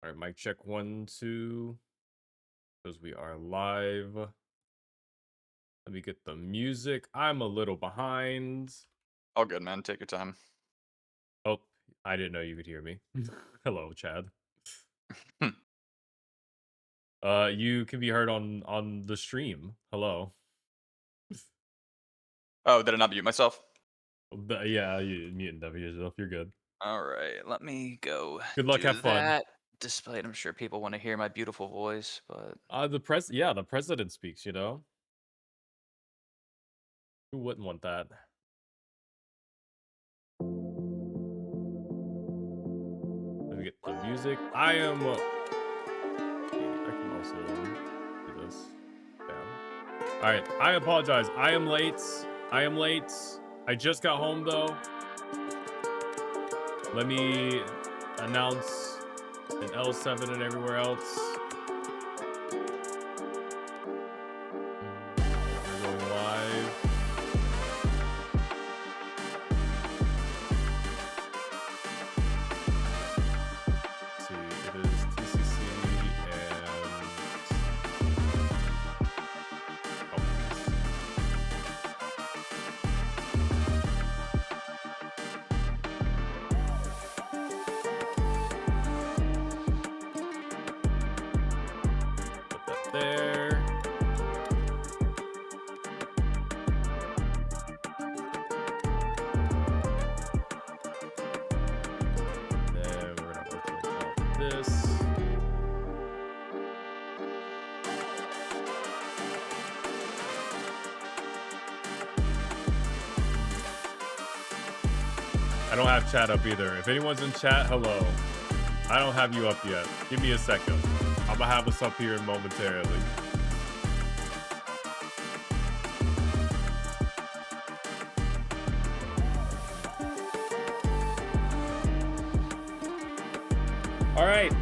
All right, mic check 1, 2. Because we are live. Let me get the music. I'm a little behind. All good, man. Take your time. Oh, I didn't know you could hear me. Hello, Chad. Hmm. You can be heard on the stream. Hello. Oh, did I not mute myself? Yeah, you mute and W yourself. You're good. All right, let me go Good luck. Have do fun. that. Despite I'm sure people want to hear my beautiful voice, but The president speaks. Who wouldn't want that? Let me get the music. I can also do this. Bam. All right. I apologize. I am late. I just got home though. Let me announce in L7 and everywhere else. We're going live. Let's see, it is TCC and put that there. Then we're gonna open up this. I don't have chat up either. If anyone's in chat, hello. I don't have you up yet. Give me a second. I'm gonna have us up here momentarily. All right.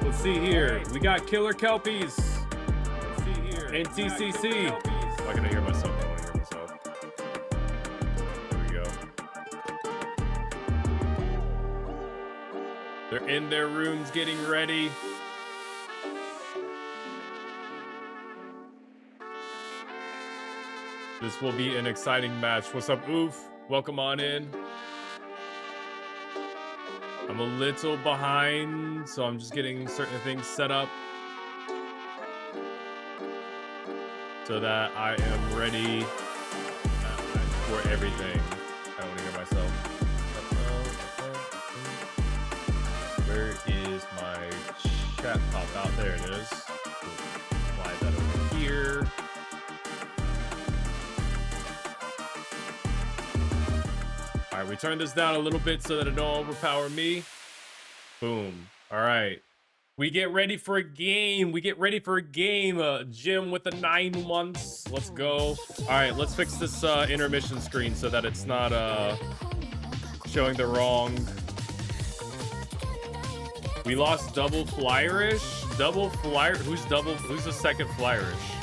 Let's see here. We got Killer Kelpies. Let's see here. And TCC. I'm not gonna hear myself. I don't want to hear myself. There we go. They're in their rooms getting ready. This will be an exciting match. What's up, Oof? Welcome on in. I'm a little behind, so I'm just getting certain things set up so that I am ready for everything. I don't want to hear myself. Where is my chat pop out? There it is. Slide that over here. All right, we turn this down a little bit so that it don't overpower me. Boom. All right. We get ready for a game. Jim with the 9 months. Let's go. All right, let's fix this intermission screen so that it's not showing the wrong. We lost double flyerish. Who's the second flyerish?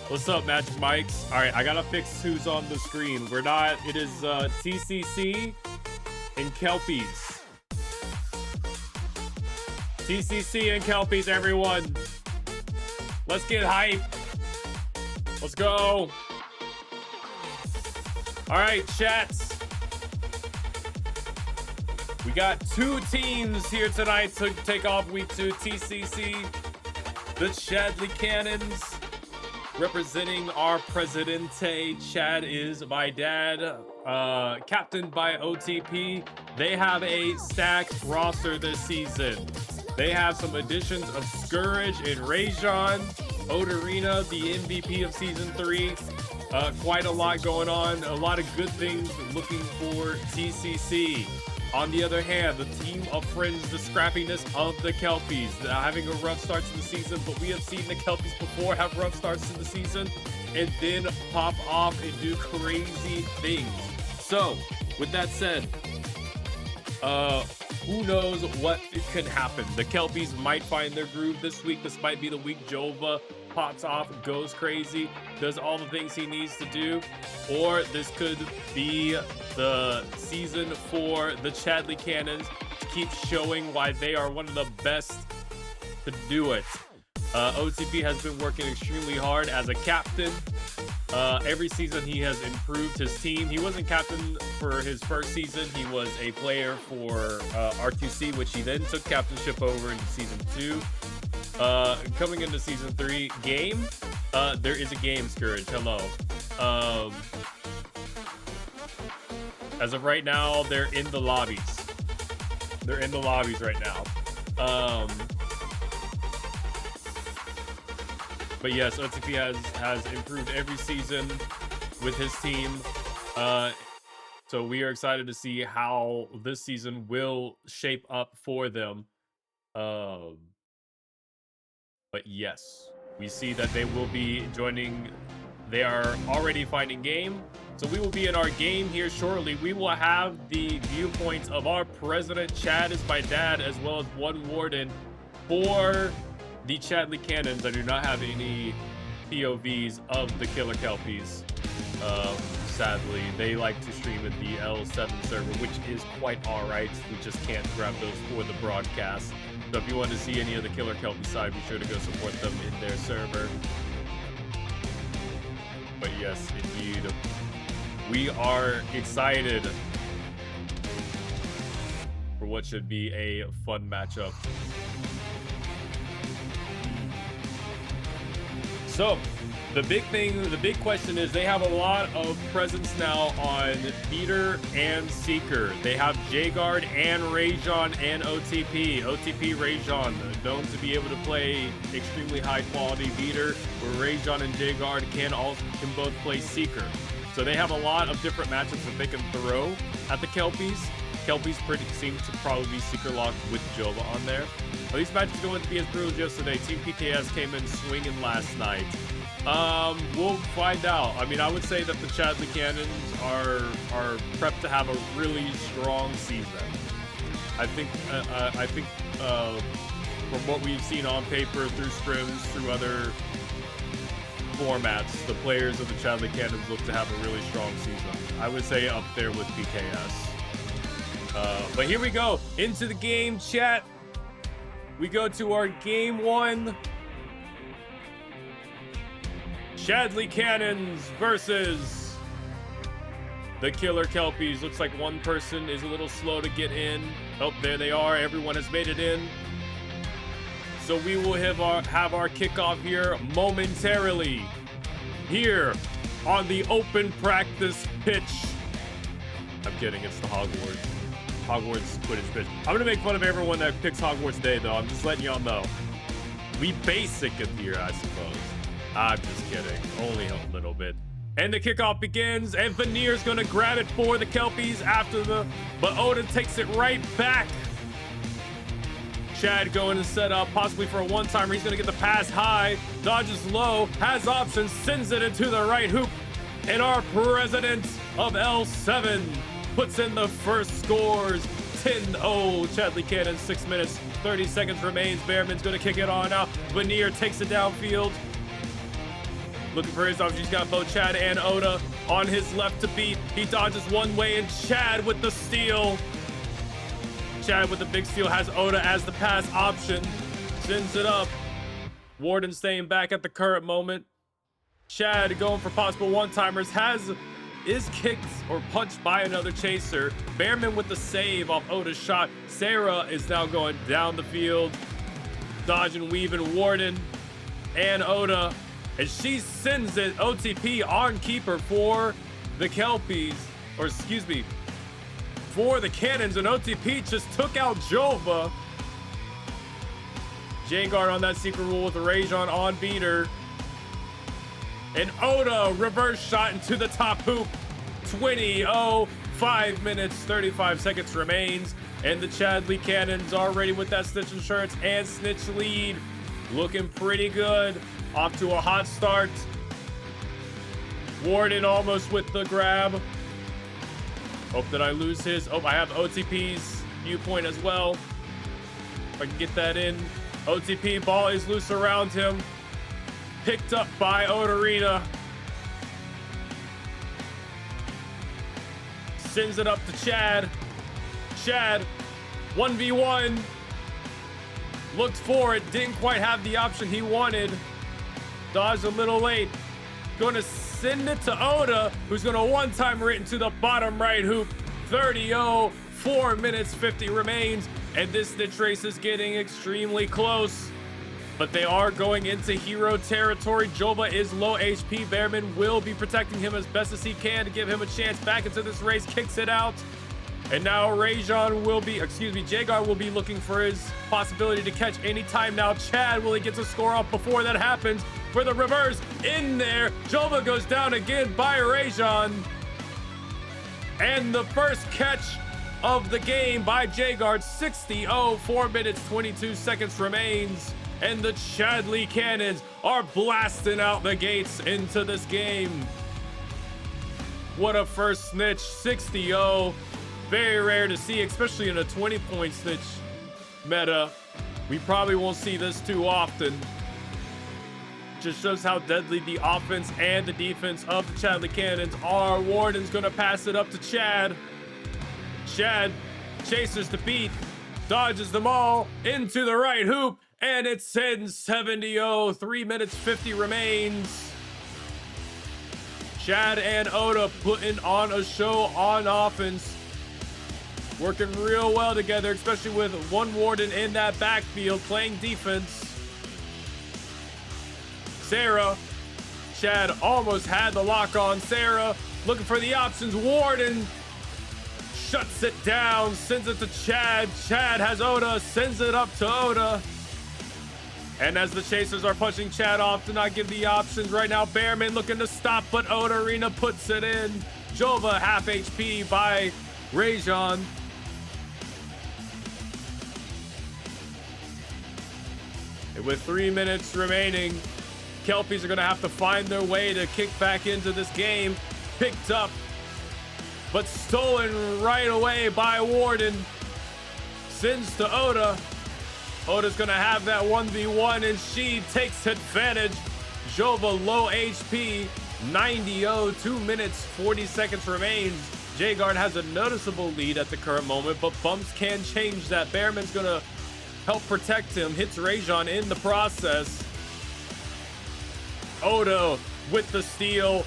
What's up, Magic Mics? All right, I gotta fix who's on the screen. It is TCC and Kelpies. TCC and Kelpies, everyone. Let's get hype. Let's go. All right, chats. We got 2 teams here tonight to take off week 2. TCC, the Chadley Cannons. Representing our Presidente. Chad is my dad, captained by OTP. They have a stacked roster this season. They have some additions of Scourge and Rajon, Odarina, the MVP of Season 3. Quite a lot going on. A lot of good things looking for TCC. On the other hand, the team of friends, the scrappiness of the Kelpies, having a rough start to the season, but we have seen the Kelpies before have rough starts to the season and then pop off and do crazy things. So, with that said, who knows what can happen? The Kelpies might find their groove this week. This might be the week Jova pops off, goes crazy, does all the things he needs to do, or this could be the season for the Chadley Cannons to keep showing why they are one of the best to do it. OTP has been working extremely hard as a captain. Every season he has improved his team. He wasn't captain for his first season. He was a player for R2C, which he then took captainship over into season 2. Coming into season 3, game. There is a game, Scourge. Hello. As of right now, they're in the lobbies. They're in the lobbies right now. But yes, OTP has improved every season with his team. So we are excited to see how this season will shape up for them. But yes, we see that they will be joining. They are already finding game. So we will be in our game here shortly. We will have the viewpoints of our president. Chad is my dad, as well as one warden for the Chadley Cannons. I do not have any POVs of the Killer Kelpies. Sadly, they like to stream at the L7 server, which is quite alright. We just can't grab those for the broadcast. So if you want to see any of the Killer Kelpie side, be sure to go support them in their server. But yes, indeed, we are excited for what should be a fun matchup. So, the big question is they have a lot of presence now on Beater and Seeker. They have J-Guard and Rajon and OTP. OTP Rajon, known to be able to play extremely high quality Beater, where Rajon and J-Guard can both play Seeker. So they have a lot of different matchups that they can throw at the Kelpies. Kelpies seem to probably be Seeker locked with Jova on there. Are these matches going to be as brutal as yesterday? Team PKS came in swinging last night. We'll find out. I mean, I would say that the Chadley Cannons are prepped to have a really strong season. I think from what we've seen on paper, through scrims, through other formats, the players of the Chadley Cannons look to have a really strong season. I would say up there with PKS. But here we go into the game, chat. We go to our game 1. Chadley Cannons versus the Killer Kelpies. Looks like one person is a little slow to get in. Oh, there they are. Everyone has made it in. So we will have our kickoff here momentarily. Here on the open practice pitch. I'm kidding. It's the Hogwarts Quidditch pitch. I'm going to make fun of everyone that picks Hogwarts today, though. I'm just letting y'all know. We basic in here, I suppose. I'm just kidding. Only a little bit. And the kickoff begins, and Veneer's gonna grab it for the Kelpies but Oda takes it right back. Chad going to set up, possibly for a one-timer. He's gonna get the pass high, dodges low, has options, sends it into the right hoop. And our president of L7 puts in the first scores. 10-0, Chadley Cannon, 6 minutes, 30 seconds remains. Bearman's gonna kick it on out. Veneer takes it downfield. Looking for his option. He's got both Chad and Oda on his left to beat. He dodges one way, and Chad with the steal. Chad with the big steal has Oda as the pass option. Sends it up. Warden staying back at the current moment. Chad going for possible one-timers. Is kicked or punched by another chaser. Bearman with the save off Oda's shot. Sarah is now going down the field. Dodging, weaving Warden and Oda. And she sends it OTP on keeper for the Kelpies. Or excuse me, for the Cannons. And OTP just took out Jova. J-Guard on that secret rule with the Rajon on Beater. And Oda reverse shot into the top hoop. 20-0, 5 minutes, 35 seconds remains. And the Chadley Cannons are ready with that Snitch Insurance and Snitch lead. Looking pretty good. Off to a hot start. Warden almost with the grab. Hope that I lose his. Oh, I have OTP's viewpoint as well. If I can get that in. OTP, ball is loose around him. Picked up by Odarina. Sends it up to Chad. Chad, 1v1. Looked for it, didn't quite have the option he wanted. Dodged a little late. Gonna send it to Oda, who's gonna one-timer it into the bottom right hoop. 30-0, 4 minutes 50 remains, and this snitch race is getting extremely close. But they are going into hero territory. Jova is low HP. Bearman will be protecting him as best as he can to give him a chance back into this race. Kicks it out. And now Jagar will be looking for his possibility to catch any time now. Chad, will he get to score off before that happens? For the reverse in there. Jova goes down again by Rajon. And the first catch of the game by Jagar. 60-0, 4 minutes, 22 seconds remains. And the Chadley Cannons are blasting out the gates into this game. What a first snitch, 60-0. Very rare to see, especially in a 20-point snitch meta. We probably won't see this too often. Just shows how deadly the offense and the defense of the Chadley Cannons are. Warden's gonna pass it up to Chad. Chad chases the beat, dodges them all into the right hoop, and it sends 70-0. 3 minutes 50 remains. Chad and Oda putting on a show on offense. Working real well together, especially with one Warden in that backfield playing defense. Sarah. Chad almost had the lock on. Sarah looking for the options. Warden shuts it down, sends it to Chad. Chad has Oda, sends it up to Oda. And as the chasers are pushing Chad off to not give the options right now, Bearman looking to stop, but Odarina puts it in. Jova half HP by Rajon. And with 3 minutes remaining, Kelpies are gonna have to find their way to kick back into this game. Picked up, but stolen right away by Warden. Sends to Oda. Oda's gonna have that 1v1 and she takes advantage. Jova low HP, 90-0, 2 minutes, 40 seconds remains. Jagar has a noticeable lead at the current moment, but bumps can change that. Bearman's gonna help protect him, hits Rajon in the process. Oda with the steal.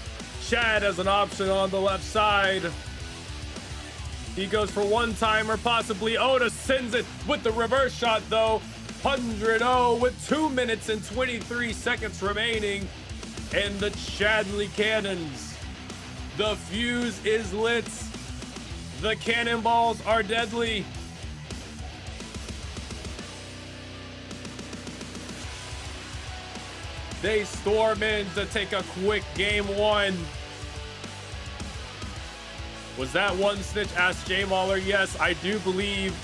Chad has an option on the left side. He goes for one timer, possibly. Oda sends it with the reverse shot though. 100-0 with 2 minutes and 23 seconds remaining. And the Chadley Cannons. The fuse is lit. The cannonballs are deadly. They storm in to take a quick game one. Was that one snitch? Asked J Mauler. Yes, I do believe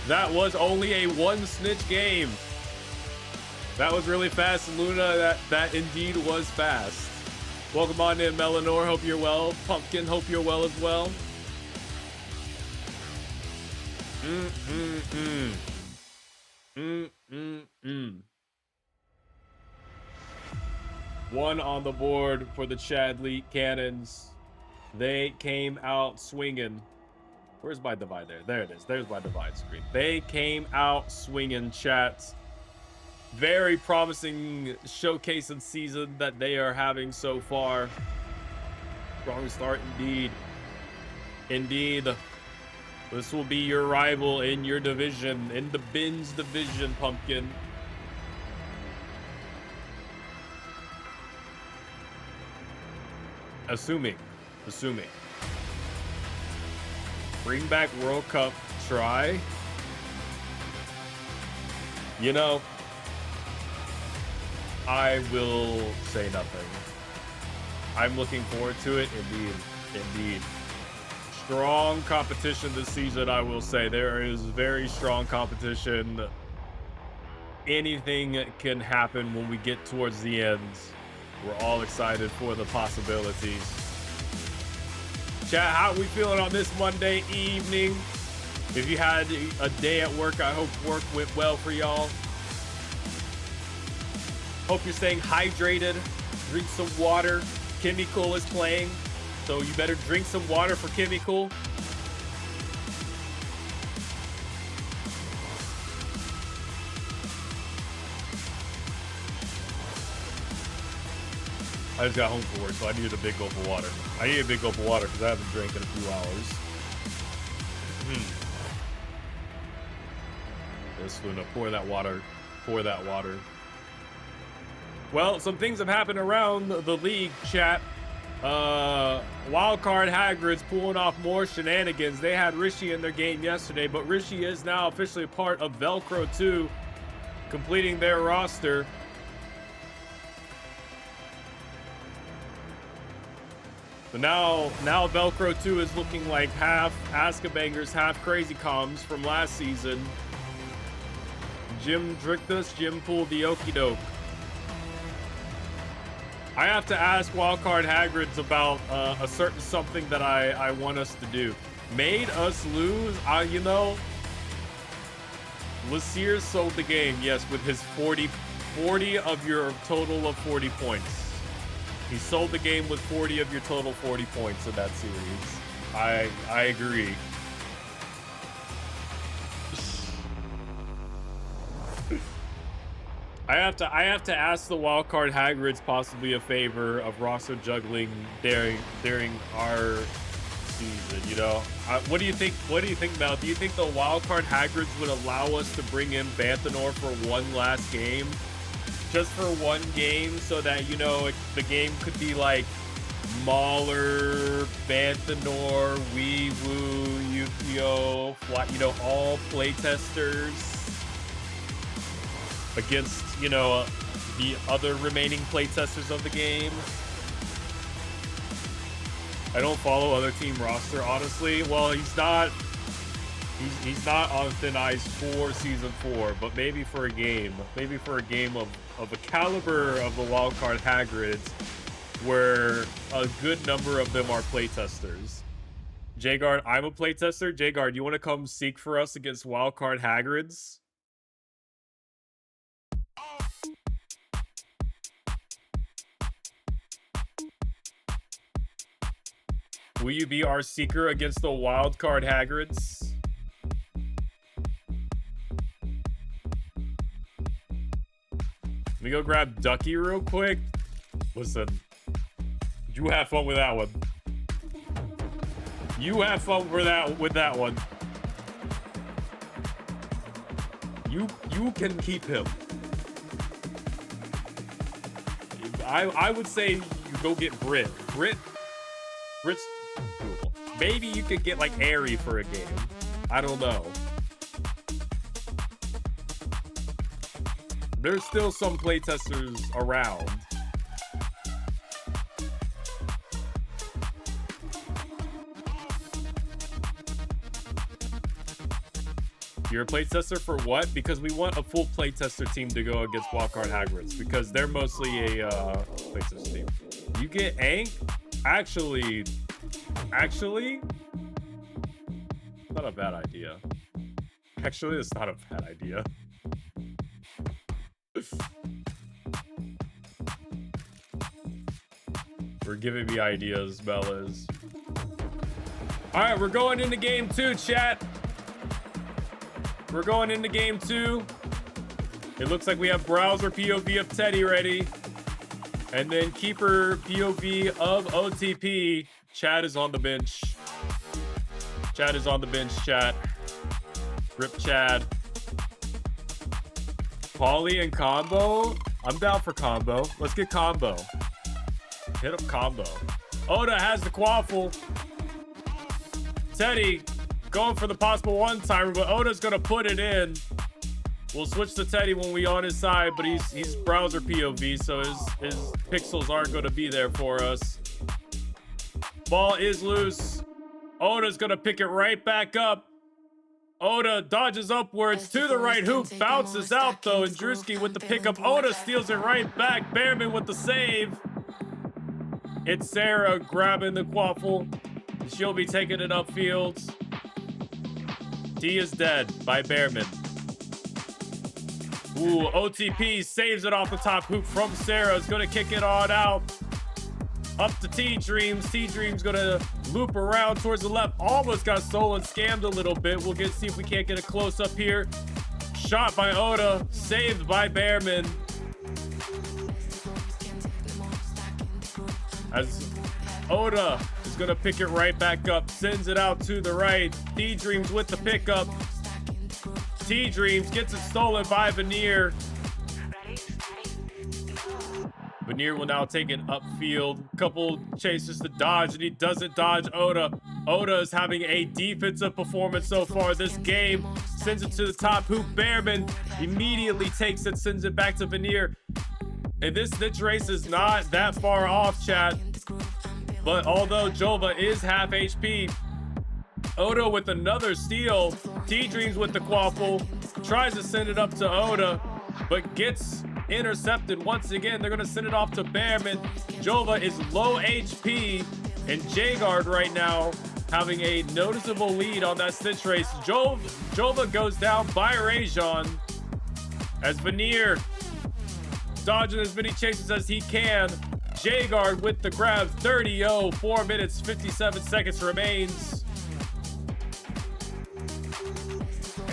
that was only a one snitch game. That was really fast, Luna. That indeed was fast. Welcome on in, Melanor. Hope you're well. Pumpkin, hope you're well as well. One on the board for the Chadley Cannons. They came out swinging. Where's my divide there? There it is. There's my divide screen. They came out swinging, chats. Very promising showcase and season that they are having so far. Strong start indeed. Indeed. This will be your rival in your division, in the Bins division, Pumpkin. Assuming. Bring back World Cup try. You know, I will say nothing. I'm looking forward to it, indeed. Strong competition this season, I will say. There is very strong competition. Anything can happen when we get towards the end. We're all excited for the possibilities. Chat, how are we feeling on this Monday evening? If you had a day at work, I hope work went well for y'all. Hope you're staying hydrated. Drink some water. Kimmy Cool is playing, so you better drink some water for Kimmy Cool. I just got home from work, so I needed a big gulp of water. I need a big gulp of water because I haven't drank in a few hours. Yes, Luna, pour that water. Pour that water. Well, some things have happened around the league, chat. Wildcard Hagrid's pulling off more shenanigans. They had Rishi in their game yesterday, but Rishi is now officially a part of Velcro 2, completing their roster. But now Velcro 2 is looking like half Azkabangers, half Crazy Comms from last season. Jim Drictus, Jim Pool, the Okie Doke. I have to ask Wildcard Hagrid's about a certain something that I want us to do. Made us lose? You know, Lassier sold the game, yes, with his 40 of your total of 40 points. He sold the game with 40 of your total 40 points in that series. I agree. I have to ask the Wildcard Hagrid's possibly a favor of roster juggling during our season. You know, what do you think? What do you think, Mel? Do you think the Wildcard Hagrid's would allow us to bring in Banthanor for one last game, just for one game, so that the game could be like Mauler, Banthanor, Weewoo, Yu-Gi-Oh, all playtesters against, the other remaining playtesters of the game. I don't follow other team roster, honestly. Well, he's not on thin ice for season 4, but maybe for a game of a caliber of the Wildcard Hagrids, where a good number of them are playtesters. Jagard, I'm a playtester. Jagard, you want to come seek for us against Wildcard Hagrids? Will you be our seeker against the Wildcard Hagrids? Let me go grab Ducky real quick. Listen, you have fun with that one. You have fun with that one. You can keep him. I would say you go get Brit's doable. Maybe you could get like Airy for a game. I don't know. There's still some playtesters around. You're a playtester for what? Because we want a full playtester team to go against Wildcard Hagrids, because they're mostly a playtester team. You get Ank? Actually, not a bad idea. Actually, it's not a bad idea. We're giving me ideas, Bellas. All right, we're going into game 2, chat. We're going into game 2. It looks like we have Browser POV of Teddy ready. And then Keeper POV of OTP. Chad is on the bench. Chad is on the bench, chat. Rip Chad. Pauly and combo? I'm down for combo. Let's get combo. Hit up combo. Oda has the quaffle. Teddy going for the possible one-timer, but Oda's gonna put it in. We'll switch to Teddy when we on his side, but he's browser POV, so his pixels aren't gonna be there for us. Ball is loose. Oda's gonna pick it right back up. Oda dodges upwards to the right hoop, bounces out though, and Drewski with the pickup. Oda steals it right back. Behrman with the save. It's Sarah grabbing the quaffle. She'll be taking it upfield. D is dead by Behrman. Ooh, OTP saves it off the top hoop from Sarah. Is going to kick it on out. Up to T-Dreams. T-Dreams going to loop around towards the left. Almost got stolen, scammed a little bit. We'll see if we can't get a close-up here. Shot by Oda. Saved by Bearman. As Oda is going to pick it right back up. Sends it out to the right. T-Dreams with the pickup. T-Dreams gets it stolen by Veneer. Veneer will now take it upfield. Couple chases to dodge, and he doesn't dodge Oda. Oda is having a defensive performance so far this game. Sends it to the top hoop. Bearman immediately takes it, sends it back to Veneer. And this snitch race is not that far off, chat. But although Jova is half HP, Oda with another steal. T-Dreams with the quaffle. Tries to send it up to Oda, but gets intercepted once again. They're going to send it off to Bearman. Jova is low HP, and J-Guard right now having a noticeable lead on that snitch race. Jova goes down by Rajon as Veneer dodging as many chases as he can. J-Guard with the grab. 30-0. 4 minutes, 57 seconds remains.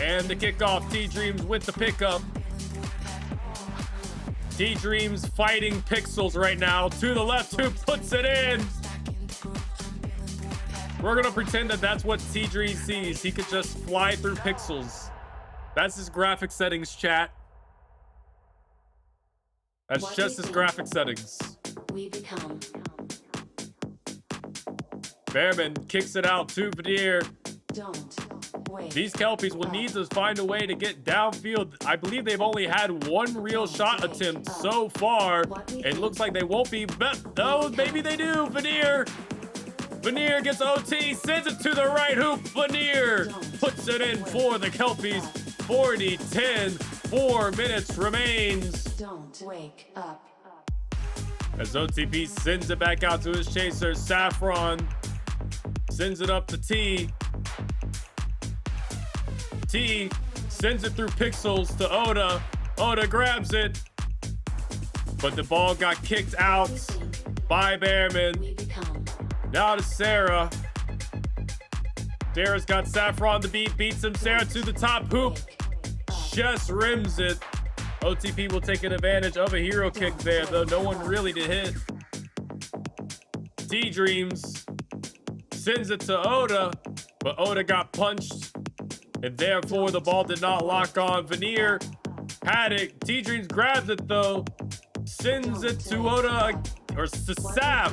And the kickoff. T-Dreams with the pickup. T-Dreams fighting Pixels right now. To the left, who puts it in. We're going to pretend that that's what T-Dreams sees. He could just fly through Pixels. That's his graphic settings, chat. That's just his graphic settings. We become. Bearman kicks it out to Veneer. Don't wait. These Kelpies will need to find a way to get downfield. I believe they've only had one real shot attempt so far. It looks like they won't be. Oh, maybe they do. Veneer. Veneer gets OT, sends it to the right hoop. Veneer puts it in for the Kelpies. 40-10. 4 minutes remains. Don't wake up. As OTP sends it back out to his chaser, Saffron sends it up to T. T sends it through Pixels to Oda. Oda grabs it, but the ball got kicked out by Bearman. We become. Now to Sarah. Sarah's got Saffron the beats him. Sarah to the top hoop. Just rims it. OTP will take an advantage of a hero kick there, though no one really did hit. T-Dreams sends it to Oda, but Oda got punched, and therefore the ball did not lock on. Veneer had it. T-Dreams grabs it, though. Sends it to Oda, or to Saf.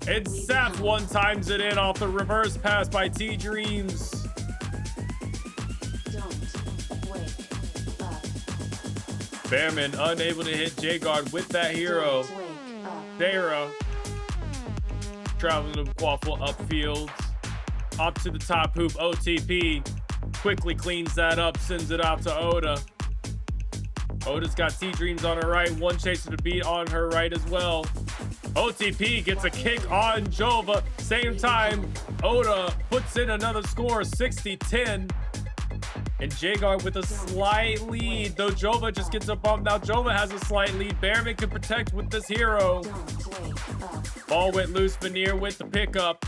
And Saf one-times it in off the reverse pass by T-Dreams. Bearman unable to hit J-Guard with that hero. Sarah traveling to Quaffle upfield. Up to the top hoop. OTP quickly cleans that up, sends it out to Oda. Oda's got T-Dreams on her right. One chaser to beat on her right as well. OTP gets a kick on Jova. Same time, Oda puts in another score, 60-10. And J-Guard with a slight lead, though Jova just gets a bump. Now Jova has a slight lead. Bearman can protect with this hero. Ball went loose. Veneer with the pickup.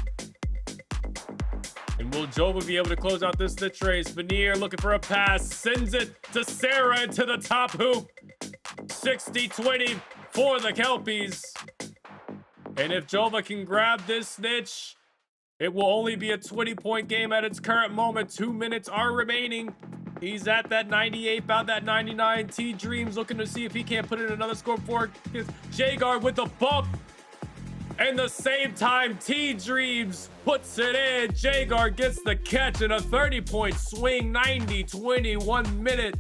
And will Jova be able to close out this snitch race? Veneer looking for a pass. Sends it to Sarah into the top hoop. 60-20 for the Kelpies. And if Jova can grab this snitch, it will only be a 20-point game at its current moment. 2 minutes are remaining. He's at that 98, about that 99. T-Dreams looking to see if he can't put in another score for J-Guard with the bump. And the same time, T-Dreams puts it in. J-Guard gets the catch in a 30-point swing. 90-20, 1 minute,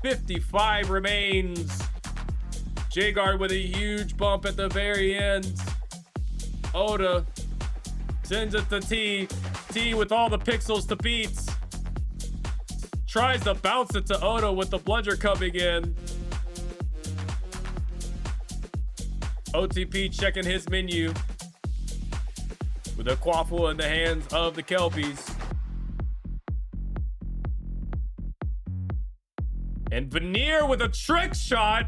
55 remains. J-Guard with a huge bump at the very end. Oda sends it to T. T with all the pixels to beat. Tries to bounce it to Oda with the bludger coming in. OTP checking his menu with a quaffle in the hands of the Kelpies. And Veneer with a trick shot.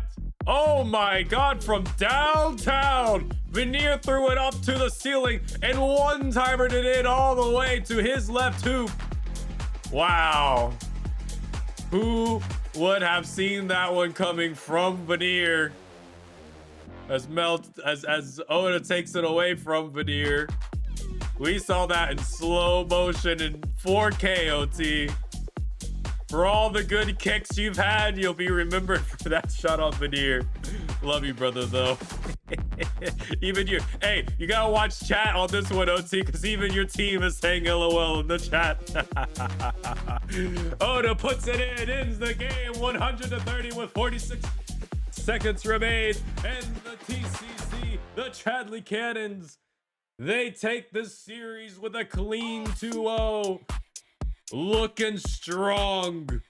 Oh my God, from downtown. Veneer threw it up to the ceiling and one-timered it in all the way to his left hoop. Wow. Who would have seen that one coming from Veneer? As Oda takes it away from Veneer. We saw that in slow motion in 4K, OT. For all the good kicks you've had, you'll be remembered for that shot on Veneer. Love you, brother, though. Even you. Hey, you gotta watch chat on this one, OT, because even your team is saying LOL in the chat. Oda puts it in, ends the game 130 with 46 seconds remain. And the TCC, the Chadley Cannons, they take this series with a clean 2-0. Looking strong.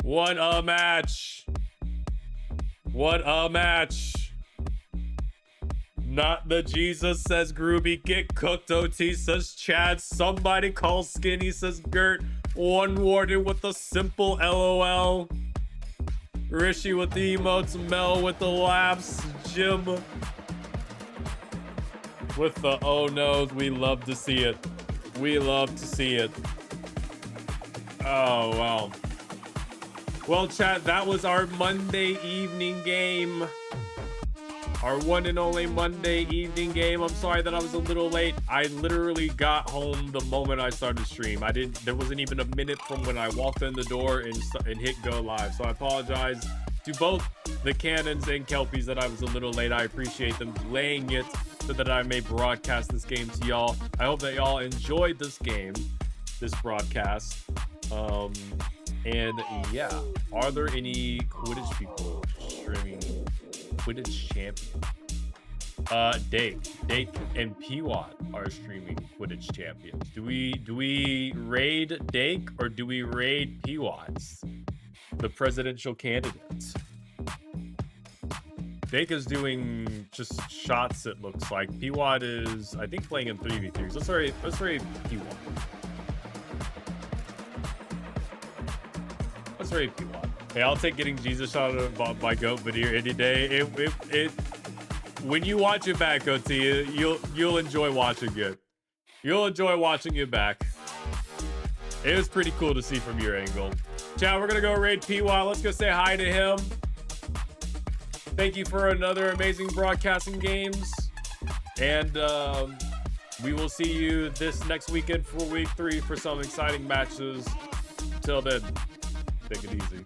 What a match. What a match. Not the Jesus, says Groovy. Get cooked, OT, says Chad. Somebody call Skinny, says Gert. One Warden with a simple LOL. Rishi with the emotes. Mel with the laughs. Jim with the oh no's. We love to see it. We love to see it. Oh, wow. Well, chat, that was our Monday evening game. Our one and only Monday evening game. I'm sorry that I was a little late. I literally got home the moment I started stream. There wasn't even a minute from when I walked in the door and hit go live. So I apologize to both the Cannons and Kelpies that I was a little late. I appreciate them laying it so that I may broadcast this game to y'all. I hope that y'all enjoyed this game, this broadcast. And yeah, are there any Quidditch people streaming Quidditch Champion? Dake and Pewat are streaming Quidditch Champions. Do we raid Dake or do we raid Pewat, the presidential candidate? Dake is doing just shots, it looks like. Pewat is, I think, playing in 3v3s. Let's raid Pewat. Let's raid Pewat. Hey, I'll take getting Jesus shot by Goat Veneer any day. When you watch it back, OT, you'll enjoy watching it. You'll enjoy watching it back. It was pretty cool to see from your angle. Chat, we're gonna go raid Pewat. Let's go say hi to him. Thank you for another amazing broadcasting games. And we will see you this next weekend for week 3 for some exciting matches. Till then, take it easy.